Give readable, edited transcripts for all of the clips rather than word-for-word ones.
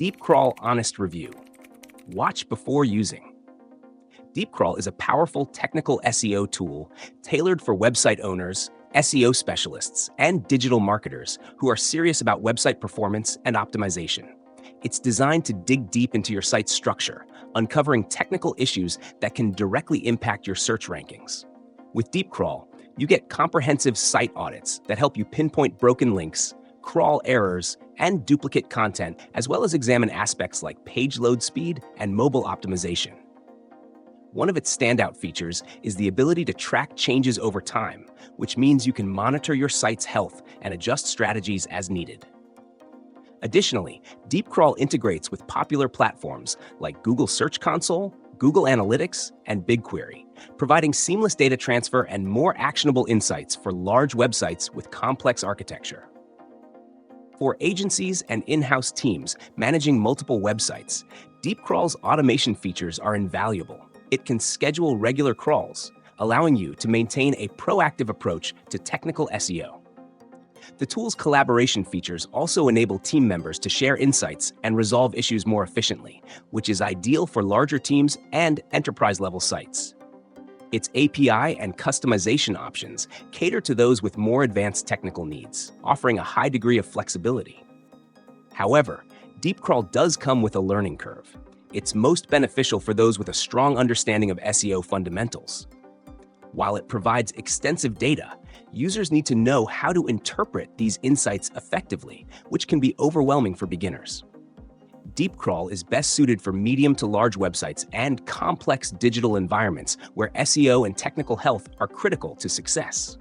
DeepCrawl Honest Review. Watch before using. DeepCrawl is a powerful technical SEO tool tailored for website owners, SEO specialists, and digital marketers who are serious about website performance and optimization. It's designed to dig deep into your site's structure, uncovering technical issues that can directly impact your search rankings. With DeepCrawl, you get comprehensive site audits that help you pinpoint broken links, crawl errors, and duplicate content, as well as examine aspects like page load speed and mobile optimization. One of its standout features is the ability to track changes over time, which means you can monitor your site's health and adjust strategies as needed. Additionally, DeepCrawl integrates with popular platforms like Google Search Console, Google Analytics, and BigQuery, providing seamless data transfer and more actionable insights for large websites with complex architecture. For agencies and in-house teams managing multiple websites, DeepCrawl's automation features are invaluable. It can schedule regular crawls, allowing you to maintain a proactive approach to technical SEO. The tool's collaboration features also enable team members to share insights and resolve issues more efficiently, which is ideal for larger teams and enterprise-level sites. Its API and customization options cater to those with more advanced technical needs, offering a high degree of flexibility. However, DeepCrawl does come with a learning curve. It's most beneficial for those with a strong understanding of SEO fundamentals. While it provides extensive data, users need to know how to interpret these insights effectively, which can be overwhelming for beginners. DeepCrawl is best suited for medium to large websites and complex digital environments where SEO and technical health are critical to success.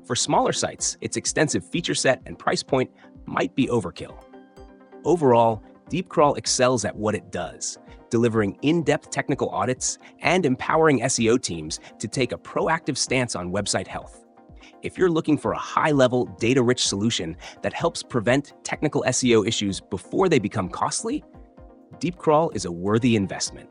For smaller sites, its extensive feature set and price point might be overkill. Overall, DeepCrawl excels at what it does, delivering in-depth technical audits and empowering SEO teams to take a proactive stance on website health. If you're looking for a high-level, data-rich solution that helps prevent technical SEO issues before they become costly, DeepCrawl is a worthy investment.